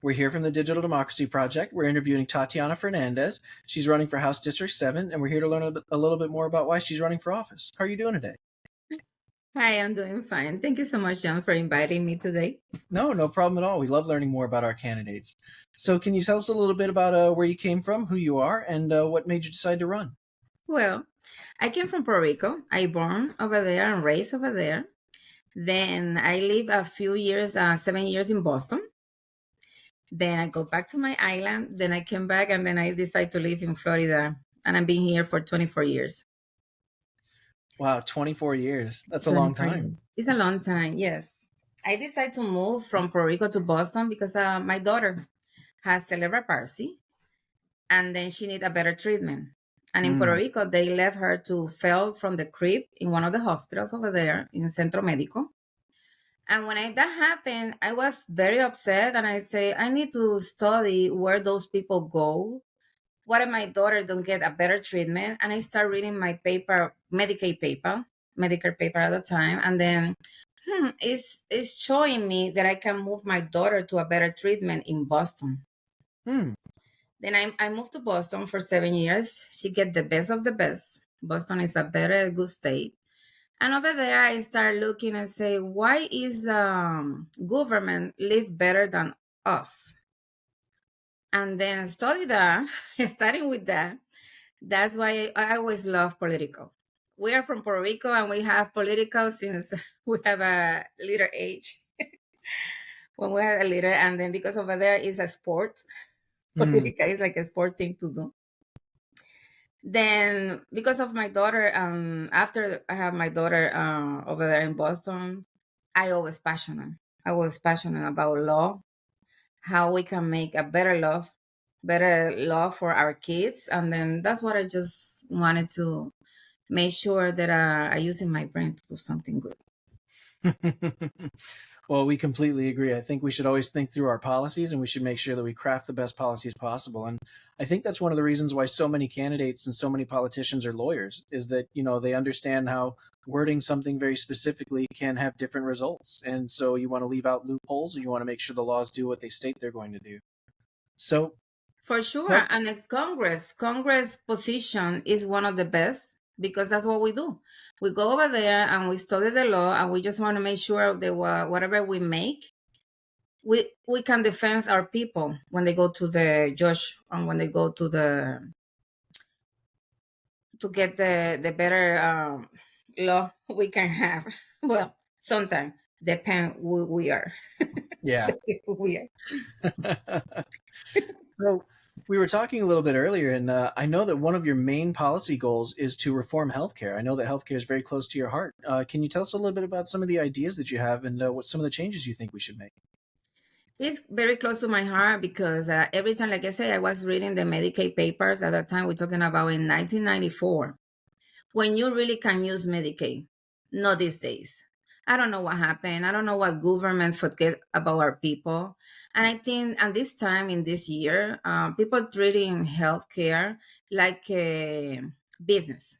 We're here from the Digital Democracy Project. We're interviewing Tatiana Fernandez. She's running for House District 7, and we're here to learn a little bit more about why she's running for office. How are you doing today? Hi, I'm doing fine. Thank you so much, John, for inviting me today. No problem at all. We love learning more about our candidates. So, can you tell us a little bit about where you came from, who you are, and what made you decide to run? Well, I came from Puerto Rico. I born over there and raised over there. Then I live a few years, 7 years in Boston. Then I go back to my island. Then I came back and then I decided to live in Florida. And I've been here for 24 years. Wow, 24 years. That's a long 24 time. years. It's a long time, yes. I decided to move from Puerto Rico to Boston because my daughter has cerebral palsy and then she need a better treatment. And in Puerto Mm. Rico, they left her to fell from the crib in one of the hospitals over there in Centro Médico. And when that happened, I was very upset, and I say I need to study where those people go. What if my daughter don't get a better treatment? And I start reading my paper, Medicare paper at the time, and then it's showing me that I can move my daughter to a better treatment in Boston. Hmm. Then I moved to Boston for 7 years. She get the best of the best. Boston is a very good state. And over there, I start looking and say, why is government live better than us? And then study that, starting with that. That's why I always love political. We are from Puerto Rico and we have political since we have a little age. When we had a little, and then because over there is a sport, Mm. political is like a sport thing to do. Then because of my daughter, after I have my daughter over there in Boston, I was passionate about law, how we can make a better law for our kids. And then that's what I just wanted to make sure that I using my brain to do something good. Well, we completely agree. I think we should always think through our policies and we should make sure that we craft the best policies possible. And I think that's one of the reasons why so many candidates and so many politicians are lawyers is that, they understand how wording something very specifically can have different results. And so you want to leave out loopholes and you want to make sure the laws do what they state they're going to do. So, For sure. tell, And the Congress position is one of the best because that's what we do. We go over there and we study the law and we just want to make sure that whatever we make, we can defend our people when they go to the judge and when they go to get the better law we can have. Well, sometimes depend who we are. yeah. Who we are. So we were talking a little bit earlier, and I know that one of your main policy goals is to reform healthcare. I know that healthcare is very close to your heart. Can you tell us a little bit about some of the ideas that you have and what some of the changes you think we should make? It's very close to my heart because every time, like I say, I was reading the Medicaid papers at that time. We're talking about in 1994, when you really can use Medicaid, not these days. I don't know what happened. I don't know what government forget about our people. And I think at this time in this year, people treating healthcare like a business.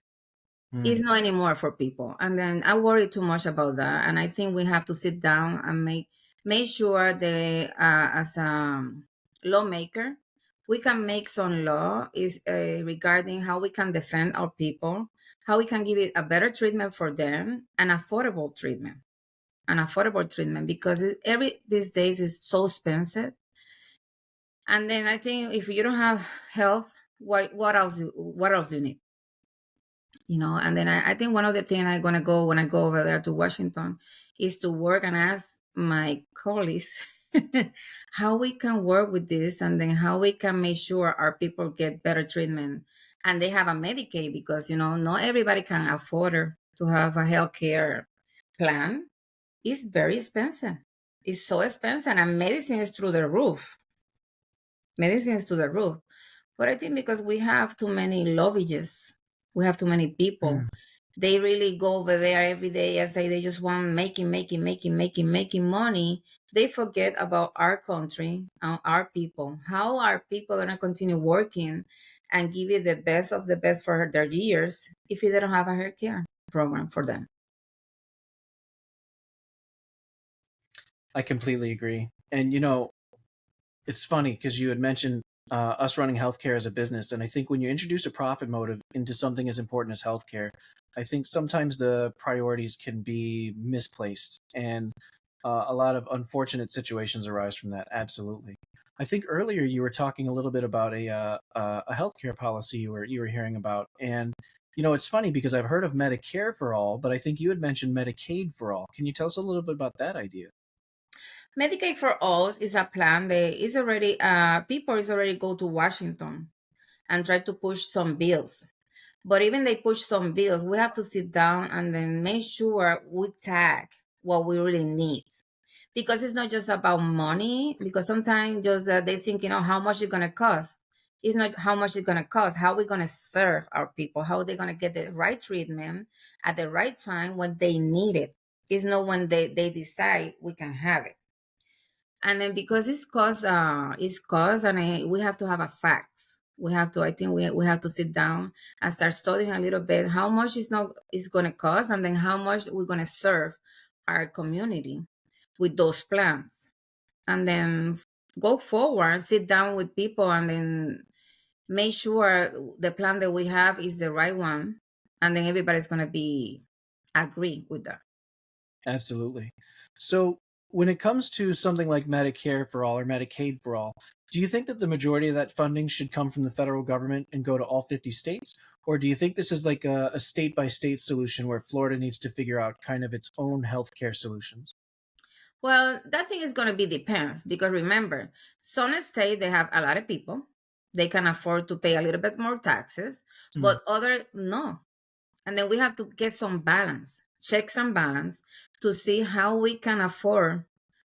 It's Mm. not anymore for people. And then I worry too much about that. And I think we have to sit down and make sure that as a lawmaker, we can make some law is regarding how we can defend our people, how we can give it a better treatment for them, an affordable treatment because every these days is so expensive. And then I think if you don't have health, what else you need? And then I think one of the things I'm gonna go when I go over there to Washington is to work and ask my colleagues how we can work with this and then how we can make sure our people get better treatment and they have a Medicaid because not everybody can afford to have a healthcare plan. It's very expensive. It's so expensive and medicine is through the roof. Medicine is to the roof. But I think because we have too many lobbyists, we have too many people. Mm. They really go over there every day and say they just want making money. They forget about our country and our people. How are people going to continue working and give you the best of the best for their years if they don't have a health care program for them? I completely agree. And It's funny because you had mentioned us running healthcare as a business, and I think when you introduce a profit motive into something as important as healthcare, I think sometimes the priorities can be misplaced, and a lot of unfortunate situations arise from that. Absolutely. I think earlier you were talking a little bit about a healthcare policy you were hearing about, and it's funny because I've heard of Medicare for all, but I think you had mentioned Medicaid for all. Can you tell us a little bit about that idea? Medicaid for All is a plan that is already people is already go to Washington and try to push some bills. But even they push some bills, we have to sit down and then make sure we tag what we really need. Because it's not just about money, because sometimes just they think, how much it's going to cost. It's not how much it's going to cost, how we're going to serve our people, how they're going to get the right treatment at the right time when they need it. It's not when they decide we can have it. And then because it's cost, and we have to have a facts. We have to, I think we have to sit down and start studying a little bit how much is going to cost, and then how much we're going to serve our community with those plans. And then go forward, sit down with people, and then make sure the plan that we have is the right one. And then everybody's going to be agree with that. Absolutely. So, when it comes to something like Medicare for all or Medicaid for all, do you think that the majority of that funding should come from the federal government and go to all 50 states? Or do you think this is like a state by state solution where Florida needs to figure out kind of its own healthcare solutions? Well, that thing is going to be depends, because remember, some states they have a lot of people, they can afford to pay a little bit more taxes, Hmm. but other no. And then we have to get some balance, checks and balance, to see how we can afford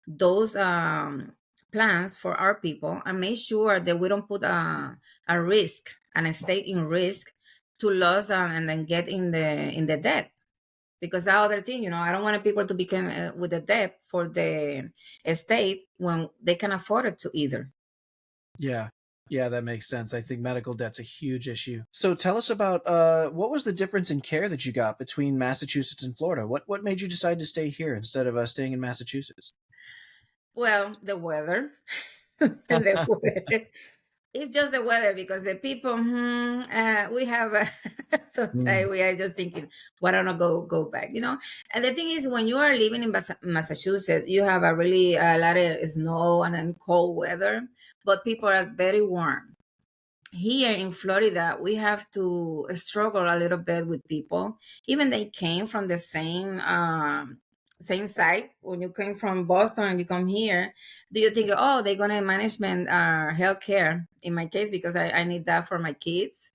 those plans for our people, and make sure that we don't put a risk and a state in risk to lose and then get in the debt. Because that other thing, I don't want people to become with the debt for the state when they can afford it to either. Yeah. Yeah, that makes sense. I think medical debt's a huge issue. So tell us about what was the difference in care that you got between Massachusetts and Florida? What made you decide to stay here instead of staying in Massachusetts? Well, the weather. The weather. It's just the weather, because the people, we have sometimes Mm. we are just thinking, why don't I go back, And the thing is, when you are living in Massachusetts, you have a lot of snow and then cold weather, but people are very warm. Here in Florida, we have to struggle a little bit with people. Even they came from the same site. When you came from Boston and you come here, do you think, oh, they're gonna management healthcare? In my case, because I need that for my kids,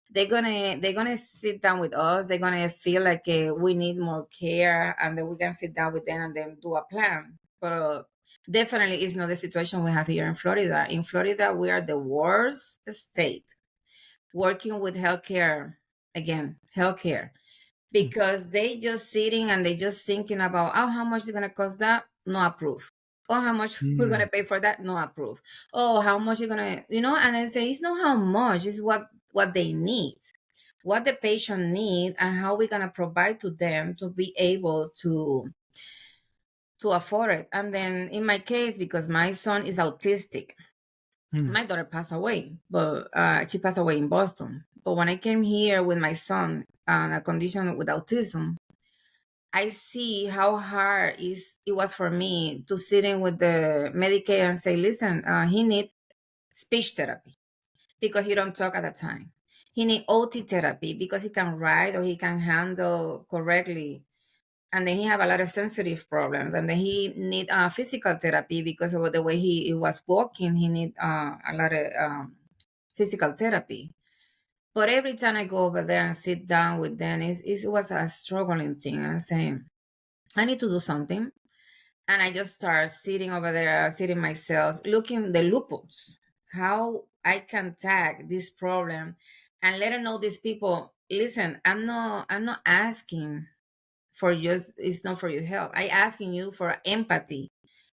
they're gonna sit down with us. They're gonna feel like we need more care, and then we can sit down with them and then do a plan. But definitely, it's not the situation we have here in Florida. In Florida, we are the worst state working with healthcare. Again, healthcare, because they just sitting and they just thinking about, oh, how much is gonna cost that? No approve. Oh, how much we're Mm. gonna pay for that? No approve. Oh, how much you gonna, And I say it's not how much, it's what they need, what the patient need, and how we're gonna provide to them to be able to afford it. And then in my case, because my son is autistic, Mm. my daughter passed away, but she passed away in Boston. But when I came here with my son on a condition with autism, I see how hard it was for me to sit in with the Medicaid and say, listen, he need speech therapy because he don't talk at the time. He need OT therapy because he can write or he can handle correctly. And then he have a lot of sensitive problems. And then he need physical therapy because of the way he was walking. He need a lot of physical therapy. But every time I go over there and sit down with them, it was a struggling thing. And I'm saying, I need to do something. And I just start sitting over there, sitting myself, looking the loopholes, how I can tag this problem and let them know these people, listen, I'm not asking for just, it's not for your help. I asking you for empathy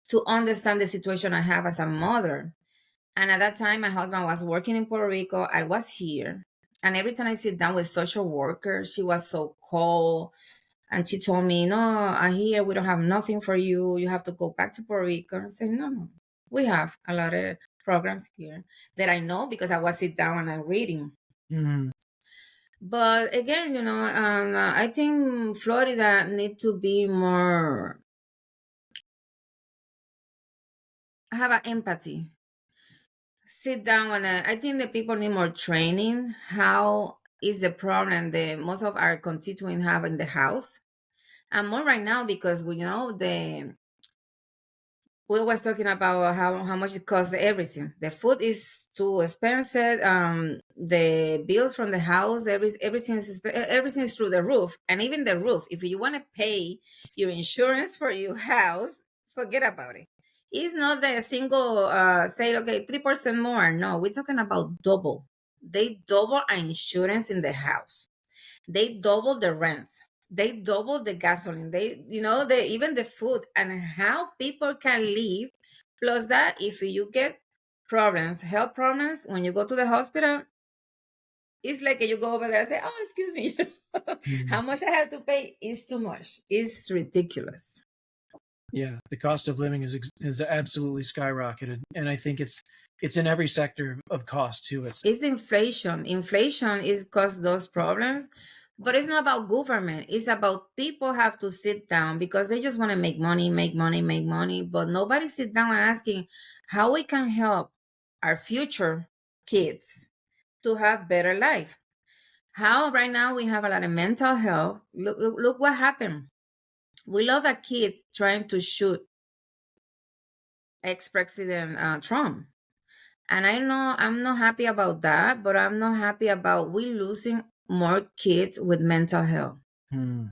to understand the situation I have as a mother. And at that time, my husband was working in Puerto Rico. I was here. And every time I sit down with social workers, she was so cold. And she told me, no, I hear we don't have nothing for you. You have to go back to Puerto Rico. I said, no, no. We have a lot of programs here that I know because I was sit down and I'm reading. Hmm. But again, I think Florida need to be more have an empathy. Sit down and I think the people need more training. How is the problem that most of our constituents have in the house? And more right now because we was talking about how much it costs everything. The food is too expensive. The bills from the house, everything is through the roof, and even the roof. If you want to pay your insurance for your house, forget about it. It's not the single say okay 3% more. No, we're talking about double. They double our insurance in the house. They double the rent. They double the gasoline. They even the food and how people can live. Plus that, if you get problems, health problems, when you go to the hospital, it's like you go over there and say, "Oh, excuse me, how much I have to pay is too much. It's ridiculous." Yeah, the cost of living is absolutely skyrocketed, and I think it's in every sector of cost too. It's inflation. Inflation is cause those problems, but it's not about government. It's about people have to sit down because they just want to make money, make money, make money. But nobody sit down and asking how we can help our future kids to have better life. How right now we have a lot of mental health. Look what happened. We love a kid trying to shoot ex-president Trump. And I know I'm not happy about that, but I'm not happy about we losing more kids with mental health. Hmm.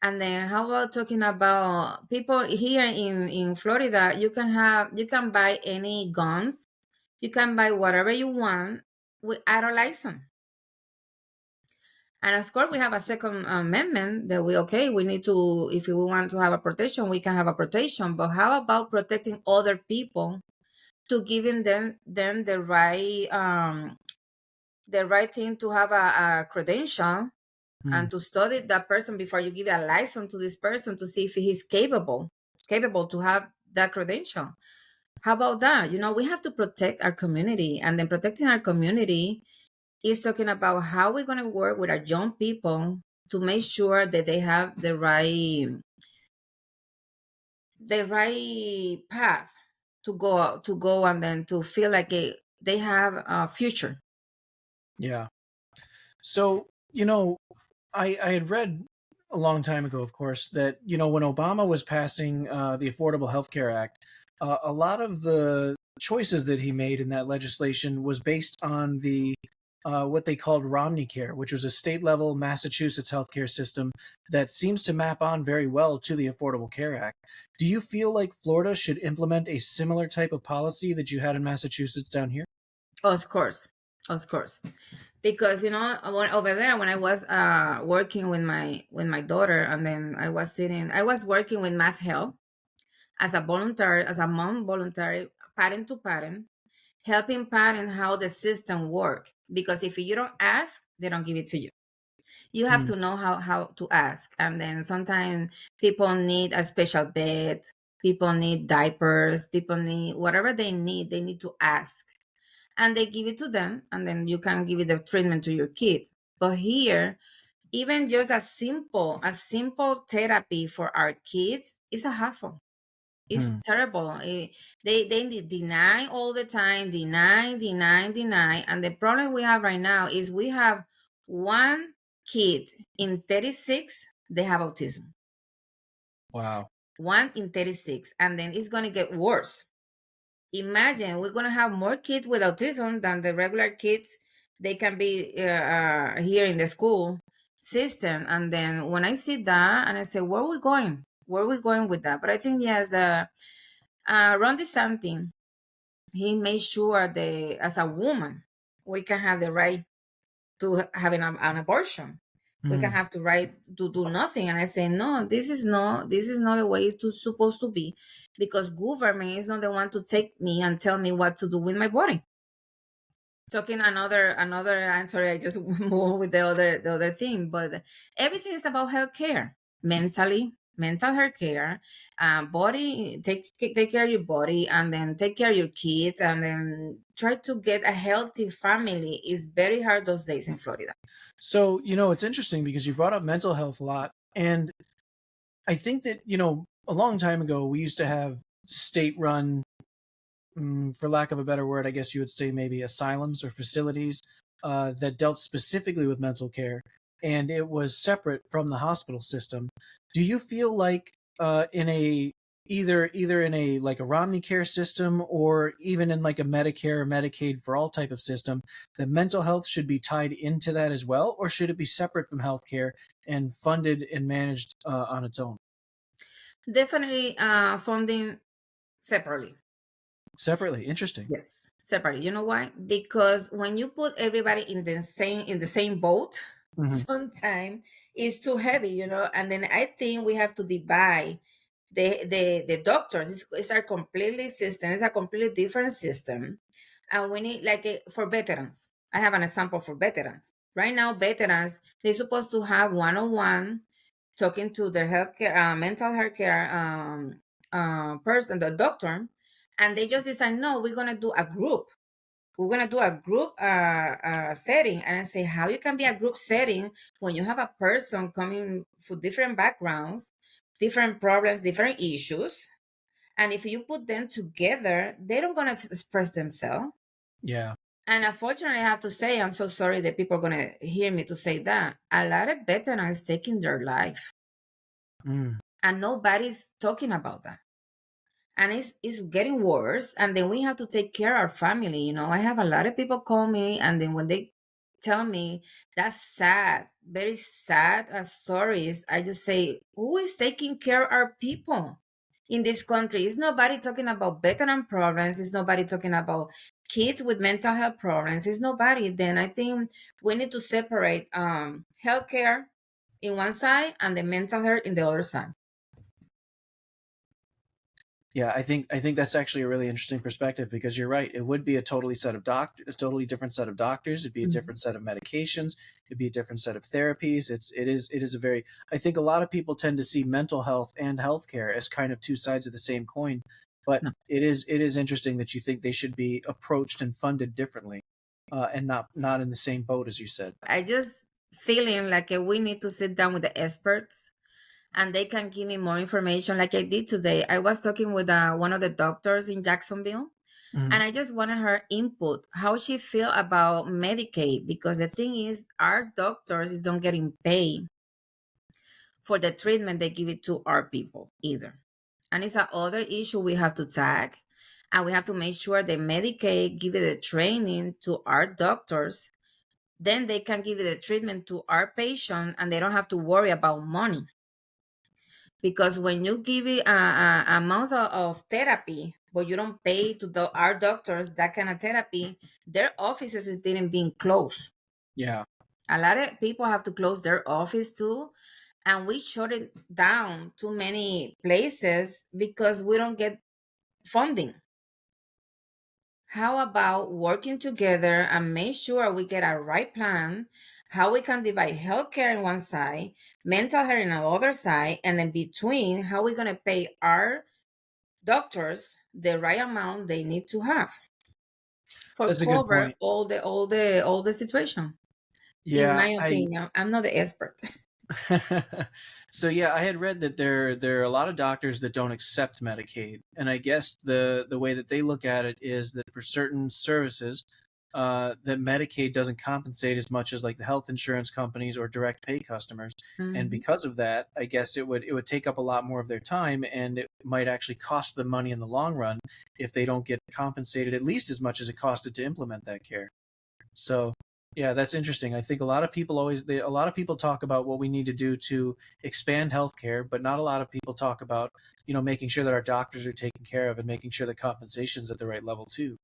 And then how about talking about people here in Florida? You can buy any guns, you can buy whatever you want without a license. And of course, we have a second amendment that we need to, if we want to have a protection, we can have a protection. But how about protecting other people to giving them the right thing to have a credential Hmm. and to study that person before you give a license to this person to see if he's capable to have that credential. How about that? We have to protect our community, and then protecting our community is talking about how we're going to work with our young people to make sure that they have the right path to go and then to feel like they have a future. Yeah. So I had read a long time ago, of course, that when Obama was passing the Affordable Health Care Act, a lot of the choices that he made in that legislation was based on the what they called Romney Care, which was a state level Massachusetts healthcare system that seems to map on very well to the Affordable Care Act. Do you feel like Florida should implement a similar type of policy that you had in Massachusetts down here? Of course, of course, because over there when I was working with my daughter, and then I was working with Mass Health as a volunteer, as a mom voluntary, parent to parent, helping parent how the system work. Because if you don't ask, they don't give it to you. You have Hmm. to know how to ask. And then sometimes people need a special bed, people need diapers, people need whatever they need to ask. And they give it to them, and then you can give it the treatment to your kid. But here, even just a simple therapy for our kids is a hassle. It's Hmm. terrible. They deny all the time, deny. And the problem we have right now is we have one kid in 36, they have autism. Wow. One in 36. And then it's going to get worse. Imagine we're going to have more kids with autism than the regular kids. They can be here in the school system. And then when I see that and I say, where are we going? Where are we going with that? But I think, yes, Ron DeSantis, he made sure that as a woman, we can have the right to having an abortion. We can Hmm. have the right to do nothing. And I say, no, this is not the way it's supposed to be, because government is not the one to take me and tell me what to do with my body. Talking another answer, I just move with the other thing, but everything is about healthcare, mentally, mental health care, body, take care of your body, and then take care of your kids, and then try to get a healthy family. Is very hard those days in Florida. So, it's interesting because you brought up mental health a lot. And I think that, a long time ago, we used to have state run, for lack of a better word, I guess you would say maybe asylums or facilities that dealt specifically with mental care. And it was separate from the hospital system. Do you feel like in a either in a like a Romney care system or even in like a Medicare or Medicaid for all type of system, that mental health should be tied into that as well, or should it be separate from healthcare and funded and managed on its own? Definitely funding separately. Separately. Interesting. Yes, separately. You know why? Because when you put everybody in the same boat, Hmm. sometimes it's too heavy, And then I think we have to divide the doctors. It's a completely system. It's a completely different system, and we need like for veterans. I have an example for veterans. Right now, veterans they're supposed to have one-on-one talking to their healthcare, mental health care person, the doctor, and they just decide, no, we're gonna do a group. We're gonna do a group setting, and I say, how you can be a group setting when you have a person coming from different backgrounds, different problems, different issues, and if you put them together, they don't gonna express themselves. Yeah. And unfortunately, I have to say, I'm so sorry that people are gonna hear me to say that a lot of veterans taking their life, Mm. and nobody's talking about that, and it's getting worse, and then we have to take care of our family. I have a lot of people call me, and then when they tell me that's sad, very sad stories, I just say, who is taking care of our people in this country? Is nobody talking about veteran problems? Is nobody talking about kids with mental health problems? Is nobody? Then I think we need to separate healthcare in one side and the mental health in the other side. Yeah, I think that's actually a really interesting perspective because you're right. It would be a totally different set of doctors. It'd be a Mhm. different set of medications. It'd be a different set of therapies. It is a very. I think a lot of people tend to see mental health and healthcare as kind of two sides of the same coin, but No. it is interesting that you think they should be approached and funded differently, and not in the same boat as you said. I just feeling like we need to sit down with the experts and they can give me more information like I did today. I was talking with one of the doctors in Jacksonville, Mhm. and I just wanted her input, how she feel about Medicaid, because the thing is our doctors don't getting paid for the treatment they give it to our people either. And it's another issue we have to tag, and we have to make sure that Medicaid give it the training to our doctors, then they can give the treatment to our patient and they don't have to worry about money. Because when you give it a amount of therapy, but you don't pay to our doctors that kind of therapy, their offices is being closed. Yeah. A lot of people have to close their office too, and we shut it down too many places because we don't get funding. How about working together and make sure we get a right plan, how we can divide healthcare in one side, mental health in the other side, and then between how we're gonna pay our doctors the right amount they need to have for That's a good cover point. all the situation. In Yeah, my I opinion, I'm not the expert. So yeah, I had read that there are a lot of doctors that don't accept Medicaid, and I guess the way that they look at it is that for certain services, that Medicaid doesn't compensate as much as like the health insurance companies or direct pay customers, and Mhm. because of that, I guess it would take up a lot more of their time, and it might actually cost them money in the long run if they don't get compensated at least as much as it costed to implement that care. So, yeah, that's interesting. I think a lot of people talk about what we need to do to expand healthcare, but not a lot of people talk about, making sure that our doctors are taken care of and making sure the compensation's at the right level too.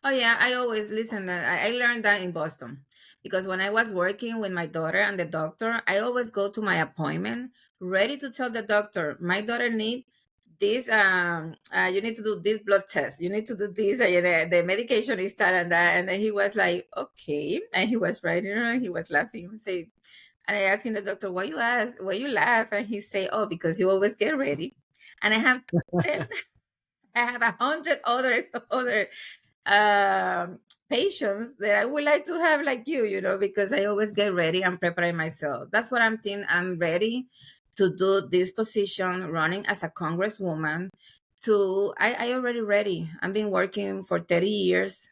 Oh yeah, I always listen. I learned that in Boston because when I was working with my daughter and the doctor, I always go to my appointment ready to tell the doctor my daughter need this. You need to do this blood test. You need to do this. The medication is that and that. And then he was like, okay, and he was writing and he was laughing. Say, And I asked him, the doctor, why you laugh? And he say, oh, because you always get ready. And I have 10, I have 100 other um, patients that I would like to have like you know, because I always get ready and prepare myself. That's what I'm thinking. I'm ready to do this position, running as a congresswoman. I already ready. I've been working for 30 years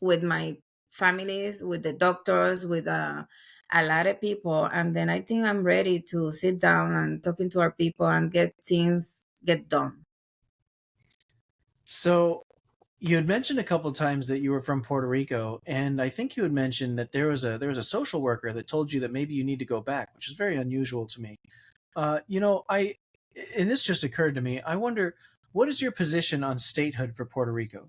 with my families, with the doctors, with a lot of people. And then I think I'm ready to sit down and talking to our people and get things get done. So you had mentioned a couple of times that you were from Puerto Rico, and I think you had mentioned that there was a social worker that told you that maybe you need to go back, which is very unusual to me. I and this just occurred to me. I wonder, what is your position on statehood for Puerto Rico?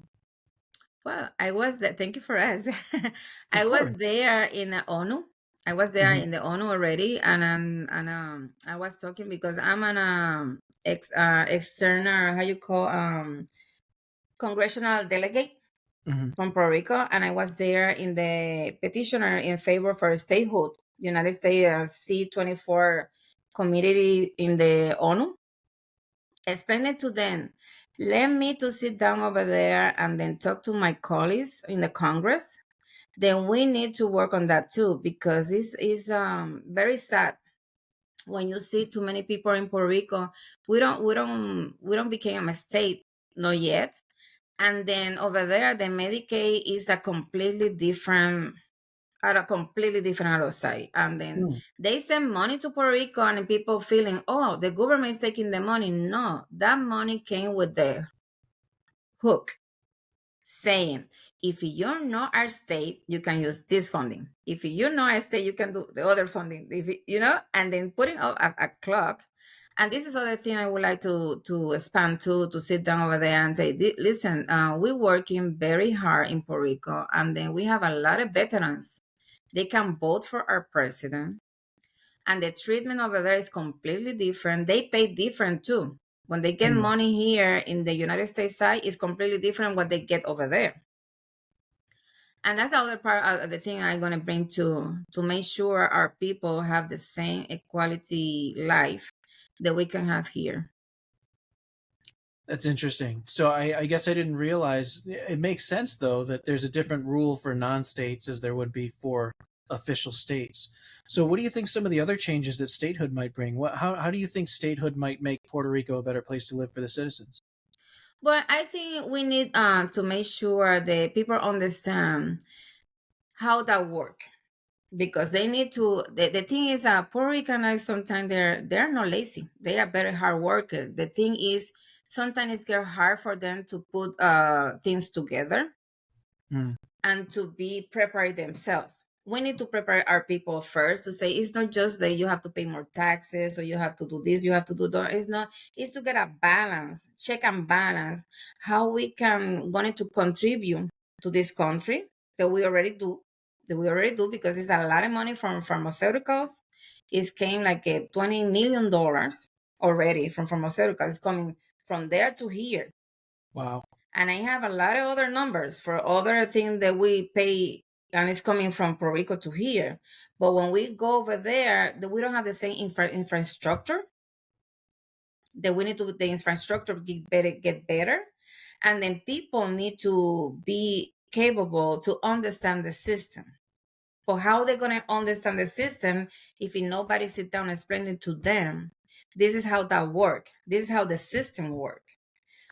Well, I was there. Thank you for asking. Of I course. was there in the ONU. I was there Hmm. in the ONU already, and I was talking because I'm an external, how you call, congressional delegate Hmm. from Puerto Rico, and I was there in the petitioner in favor for statehood, United States C-24 committee in the ONU. Explain it to them. Let me to sit down over there and then talk to my colleagues in the Congress. Then we need to work on that too, because it's very sad when you see too many people in Puerto Rico. We don't become a state, not yet. And then over there, the Medicaid is a completely different outside. And then they send money to Puerto Rico, and people feeling, oh, the government is taking the money. No, that money came with the hook, saying, if you're not our state, you can use this funding. If you're not our state, you can do the other funding. And then putting up a clock. And this is other thing I would like to expand to sit down over there and say, listen, we're working very hard in Puerto Rico, and then we have a lot of veterans. They can vote for our president, and the treatment over there is completely different. They pay different too. When they get Mm. money here in the United States side, is completely different what they get over there. And that's the other part of the thing I'm gonna bring to make sure our people have the same equality life that we can have here. That's interesting. So I guess I didn't realize it makes sense though that there's a different rule for non-states as there would be for official states. So what do you think some of the other changes that statehood might bring? How do you think statehood might make Puerto Rico a better place to live for the citizens? But I think we need to make sure that people understand how that work, because they need to. The thing is, Puerto Ricans sometimes they're not lazy. They are very hard workers. The thing is, sometimes it's get hard for them to put things together Mm. and to be prepared themselves. We need to prepare our people first to say it's not just that you have to pay more taxes or you have to do this, you have to do that. It's not. It's to get a balance, check and balance how we can going to contribute to this country that we already do, because it's a lot of money from pharmaceuticals. It came like a $20 million already from pharmaceuticals. It's coming from there to here, Wow. and I have a lot of other numbers for other things that we pay, and it's coming from Puerto Rico to here. But when we go over there, we don't have the same infrastructure. That we need to the infrastructure get better, and then people need to be capable to understand the system. But how they gonna understand the system if nobody sit down and explain it to them? This is how that work. This is how the system work.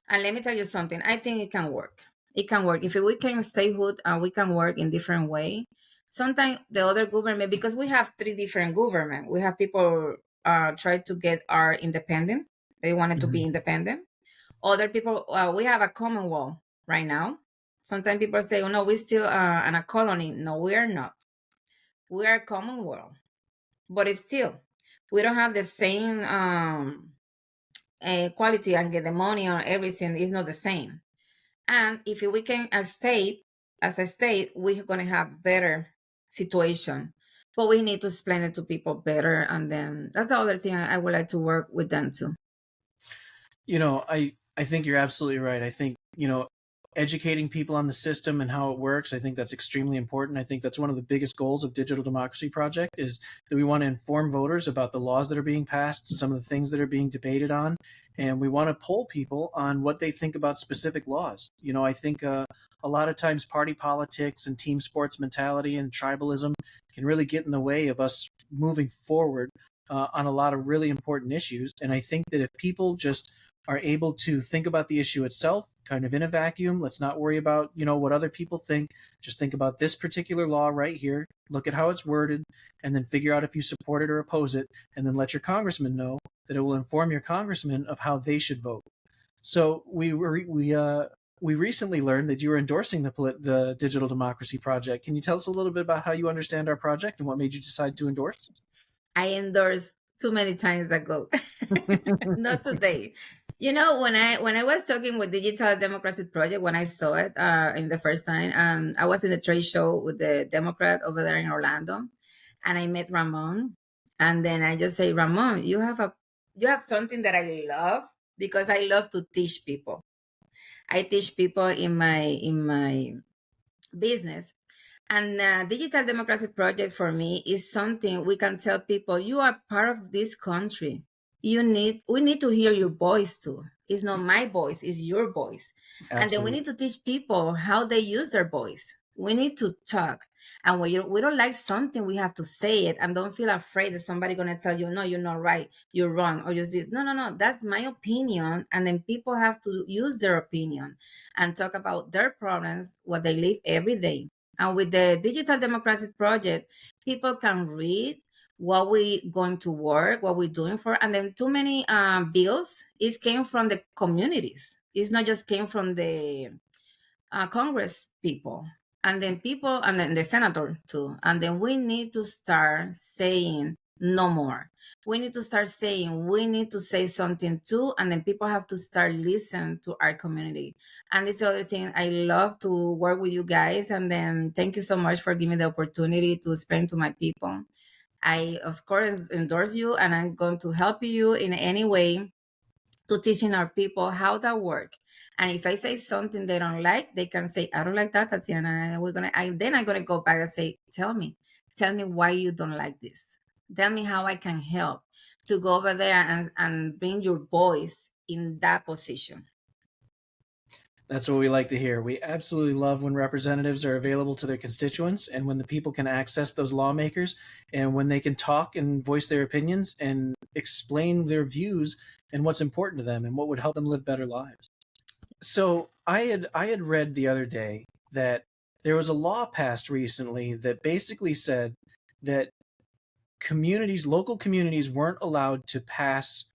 And let me tell you something. I think it can work. It can work if we can stay hood and we can work in different way. Sometimes the other government, because we have three different government. We have people try to get our independent. They wanted to be Hmm. independent. Other people, we have a commonwealth right now. Sometimes people say, "Oh no, we're still in a colony." No, we are not. We are a commonwealth, but it's still we don't have the same quality and get the money on everything. Is not the same. And if we can as a state, we're gonna have better situation. But we need to explain it to people better, and then that's the other thing I would like to work with them too. I think you're absolutely right. I think educating people on the system and how it works. I think that's extremely important. I think that's one of the biggest goals of Digital Democracy Project is that we want to inform voters about the laws that are being passed, some of the things that are being debated on, and we want to poll people on what they think about specific laws. I think a lot of times party politics and team sports mentality and tribalism can really get in the way of us moving forward on a lot of really important issues. And I think that if people just are able to think about the issue itself kind of in a vacuum, let's not worry about what other people think, just think about this particular law right here, look at how it's worded, and then figure out if you support it or oppose it, and then let your congressman know that it will inform your congressman of how they should vote. So we recently learned that you were endorsing the Digital Democracy Project. Can you tell us a little bit about how you understand our project and what made you decide to endorse? I endorsed too many times ago, not today. When I was talking with Digital Democracy Project, when I saw it in the first time, I was in a trade show with the Democrat over there in Orlando, and I met Ramon, and then I just say, Ramon, you have something that I love because I love to teach people. I teach people in my business. And Digital Democracy Project for me is something we can tell people you are part of this country. We need to hear your voice too. It's not my voice, it's your voice. Absolutely. And then we need to teach people how they use their voice. We need to talk. And when we don't like something, we have to say it and don't feel afraid that somebody gonna tell you, no, you're not right, you're wrong, or just this. No, no, no. That's my opinion. And then people have to use their opinion and talk about their problems, what they live every day. And with the Digital Democracy Project, people can read what we going to work, what we're doing for, and then too many bills. It came from the communities. It's not just came from the Congress people, and then the senator too. And then we need to start saying no more. We need to start saying we need to say something too, and then people have to start listening to our community. And this is the other thing. I love to work with you guys, and then thank you so much for giving me the opportunity to explain to my people. I of course endorse you, and I'm going to help you in any way to teaching our people how that work. And if I say something they don't like, they can say, I don't like that, Tatiana. And I'm gonna go back and say, tell me why you don't like this. Tell me how I can help to go over there and bring your voice in that position. That's what we like to hear. We absolutely love when representatives are available to their constituents and when the people can access those lawmakers and when they can talk and voice their opinions and explain their views and what's important to them and what would help them live better lives. So I had read the other day that there was a law passed recently that basically said that local communities weren't allowed to pass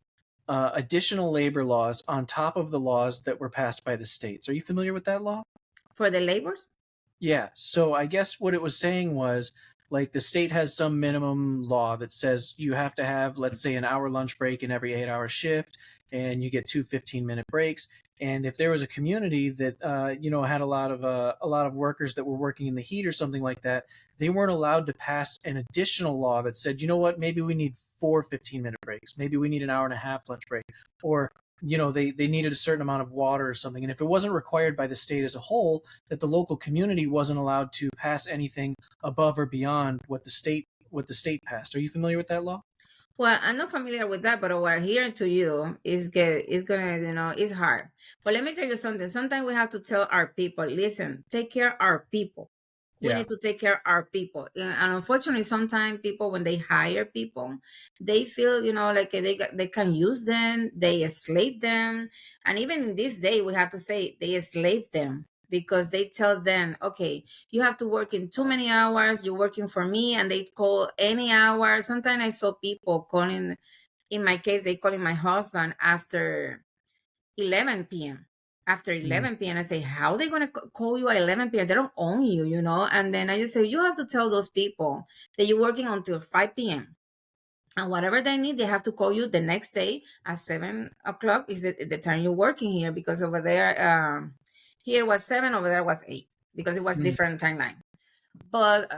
additional labor laws on top of the laws that were passed by the states. Are you familiar with that law? For the labors? Yeah. So I guess what it was saying was like the state has some minimum law that says you have to have, let's say, an hour lunch break in every 8-hour shift, and you get two 15-minute breaks. And if there was a community that had a lot of workers that were working in the heat or something like that, they weren't allowed to pass an additional law that said, you know what, maybe we need 4 15-minute breaks, maybe we need an hour and a half lunch break, or they needed a certain amount of water or something. And if it wasn't required by the state as a whole, that the local community wasn't allowed to pass anything above or beyond what the state passed. Are you familiar with that law? Well, I'm not familiar with that, but what I'm hearing to you is good. It's gonna, it's hard. But let me tell you something. Sometimes we have to tell our people, listen, take care of our people. We need to take care of our people. And unfortunately, sometimes people, when they hire people, they feel, like they can use them, they enslave them. And even in this day, we have to say they enslave them because they tell them, okay, you have to work in too many hours, you're working for me, and they call any hour. Sometimes I saw people calling, in my case, they calling my husband after 11 p.m. After 11 p.m., I say, how are they going to call you at 11 p.m.? They don't own you, And then I just say, you have to tell those people that you're working until 5 p.m. And whatever they need, they have to call you the next day at 7 o'clock is the time you're working here, because over there, here was 7, over there was 8, because it was different timeline. But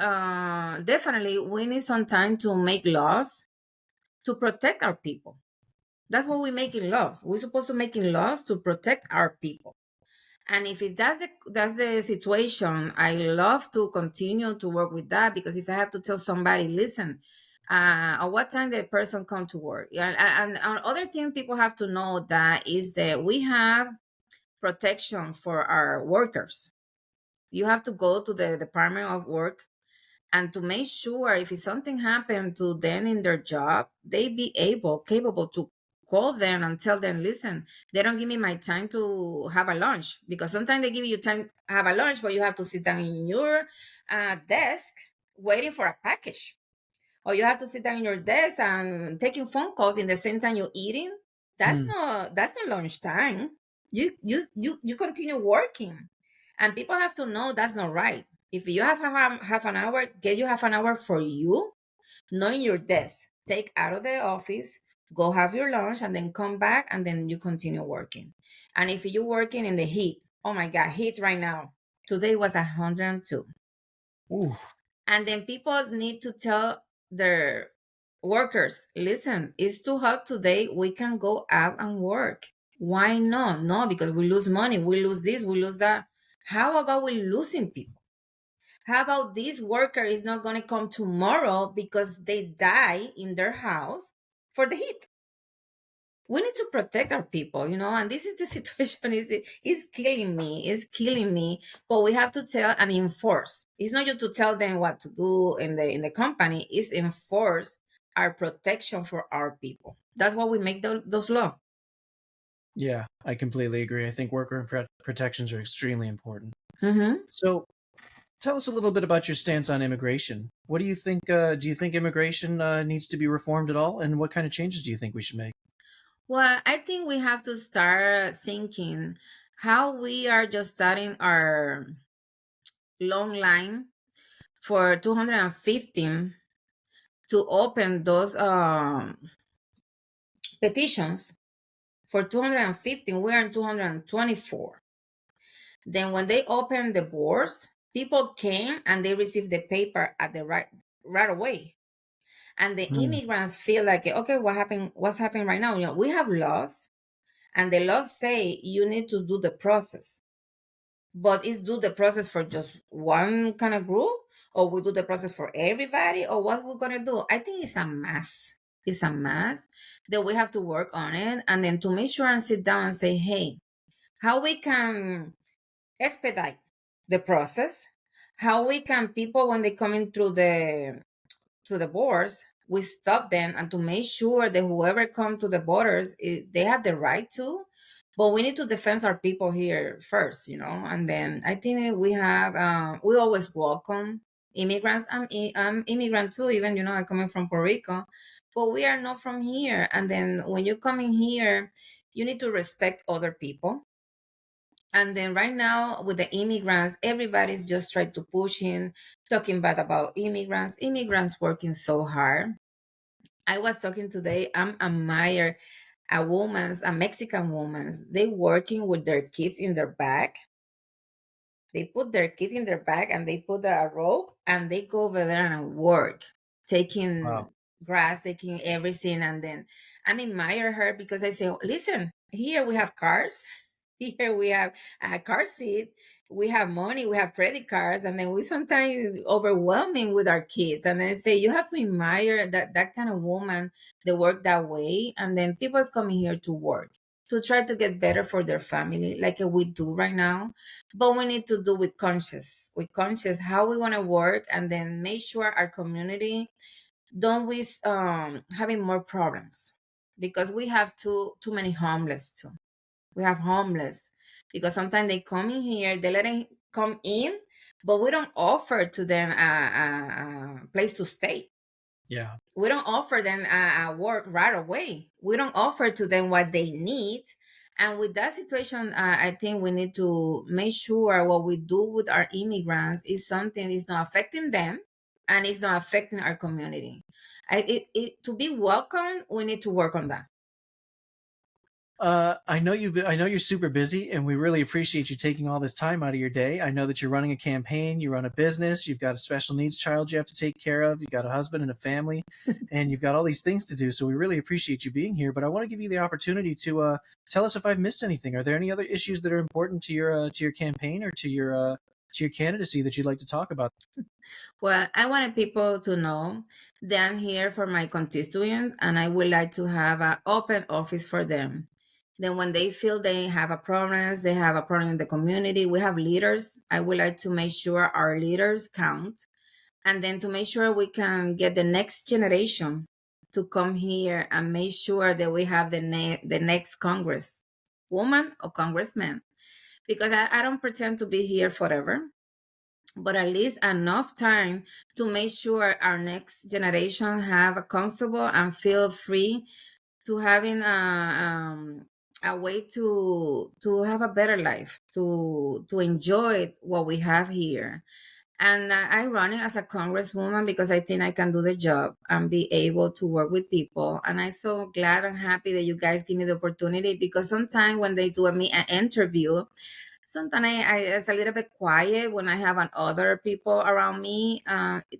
definitely, we need some time to make laws to protect our people. That's what we're making laws. We're supposed to making laws to protect our people. And if that's the situation, I love to continue to work with that, because if I have to tell somebody, listen, at what time the person come to work, yeah, and other thing people have to know that is that we have protection for our workers. You have to go to the Department of Work, and to make sure if something happened to them in their job, they be capable to call them and tell them, listen, they don't give me my time to have a lunch, because sometimes they give you time to have a lunch, but you have to sit down in your desk waiting for a package, or you have to sit down in your desk and taking phone calls in the same time you're eating. Hmm. That's not lunch time. You continue working, and people have to know that's not right. If you have half an hour, get you half an hour for you, not in your desk. Take out of the office, go have your lunch, and then come back, and then you continue working. And if you're working in the heat, oh my God, heat right now. Today was 102. Ooh. And then people need to tell their workers, listen, it's too hot today. We can go out and work. Why not? No, because we lose money. We lose this, we lose that. How about we losing people? How about this worker is not going to come tomorrow because they die in their house for the heat? We need to protect our people, and this is the situation. Is killing me, but we have to tell and enforce. It's not just to tell them what to do in the company. It's enforce our protection for our people. That's why we make those laws. Yeah, I completely agree. I think worker protections are extremely important. Mm-hmm. So, tell us a little bit about your stance on immigration. What do you think? Do you think immigration needs to be reformed at all? And what kind of changes do you think we should make? Well, I think we have to start thinking how we are just starting our long line for 215 to open those petitions for 215. We are in 224. Then when they opened the boards, people came and they received the paper at the right away. And the Hmm. immigrants feel like, okay, what's happening right now? We have laws, and the laws say you need to do the process. But is do the process for just one kind of group, or we do the process for everybody, or what we're gonna do? I think it's a mess. It's a mess that we have to work on it, and then to make sure and sit down and say, hey, how we can expedite the process, how we can people when they come in through the borders, we stop them, and to make sure that whoever come to the borders, they have the right to. But we need to defend our people here first, and then I think we always welcome immigrants. I'm immigrant too, even, I'm coming from Puerto Rico, but we are not from here. And then when you come in here, you need to respect other people. And then right now with the immigrants, everybody's just trying to push in, talking bad about immigrants working so hard. I was talking today, I'm admire a Mexican woman, they working with their kids in their back. They put their kids in their bag and they put a rope and they go over there and work, Wow. taking grass, taking everything. And then I admire her because I say, listen, here we have cars, here we have a car seat, we have money, we have credit cards, and then we sometimes overwhelming with our kids. And I say, you have to admire that kind of woman that work that way. And then people's coming here to work to try to get better for their family, like we do right now. But we need to do with conscious how we want to work, and then make sure our community don't we having more problems, because we have too many homeless too. We have homeless because sometimes they come in here, they let them come in, but we don't offer to them a place to stay. Yeah. We don't offer them a work right away. We don't offer to them what they need. And with that situation, I think we need to make sure what we do with our immigrants is something is not affecting them, and it's not affecting our community. To be welcome, we need to work on that. I know I know you're super busy, and we really appreciate you taking all this time out of your day. I know that you're running a campaign, you run a business, you've got a special needs child you have to take care of, you've got a husband and a family, and you've got all these things to do. So we really appreciate you being here. But I want to give you the opportunity to tell us if I've missed anything. Are there any other issues that are important to your campaign or to your candidacy that you'd like to talk about? Well, I wanted people to know that I'm here for my constituents and I would like to have an open office for them. Then when they feel they have a problem, they have a problem in the community, we have leaders. I would like to make sure our leaders count and then to make sure we can get the next generation to come here and make sure that we have the next Congress woman or congressman. Because I don't pretend to be here forever, but at least enough time to make sure our next generation have a comfortable and feel free to having a way to have a better life, to enjoy what we have here. And I run it as a congresswoman because I think I can do the job and be able to work with people. And I'm so glad and happy that you guys give me the opportunity, because sometimes when they do an interview, sometimes it's a little bit quiet when I have other people around me,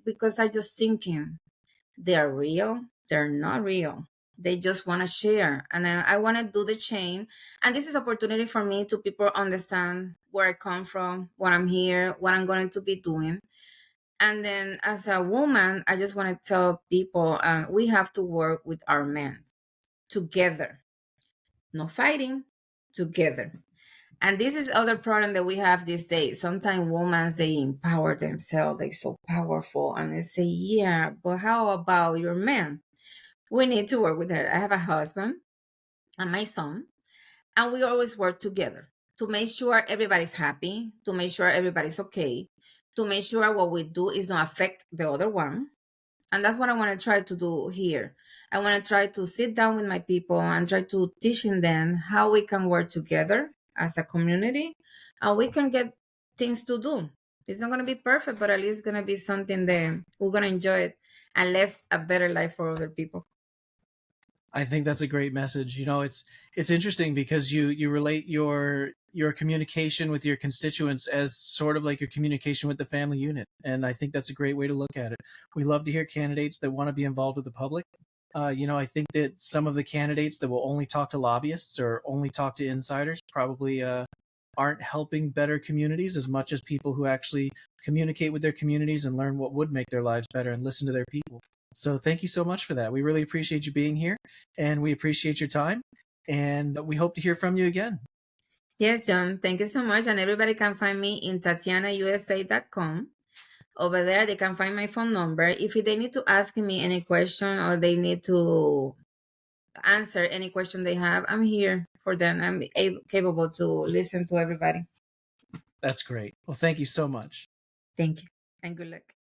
because I just thinking they're real, they're not real. They just want to share, and I want to do the chain. And this is opportunity for me to people understand where I come from, what I'm here, what I'm going to be doing. And then as a woman, I just want to tell people, we have to work with our men together, no fighting, together. And this is other problem that we have these days. Sometimes women, they empower themselves, they're so powerful, and they say, yeah, but how about your man? We need to work with her. I have a husband and my son, and we always work together to make sure everybody's happy, to make sure everybody's okay, to make sure what we do is not affect the other one. And that's what I want to try to do here. I want to try to sit down with my people and try to teaching them how we can work together as a community and we can get things to do. It's not going to be perfect, but at least it's going to be something that we're going to enjoy it and less a better life for other people. I think that's a great message. You know, it's interesting because you relate your communication with your constituents as sort of like your communication with the family unit, and I think that's a great way to look at it. We love to hear candidates that want to be involved with the public. You know, I think that some of the candidates that will only talk to lobbyists or only talk to insiders probably aren't helping better communities as much as people who actually communicate with their communities and learn what would make their lives better and listen to their people. So thank you so much for that. We really appreciate you being here, and we appreciate your time, and we hope to hear from you again. Yes, John, thank you so much. And everybody can find me in tatianausa.com. Over there, they can find my phone number. If they need to ask me any question or they need to answer any question they have, I'm here for them. I'm capable to listen to everybody. That's great. Well, thank you so much. Thank you and good luck.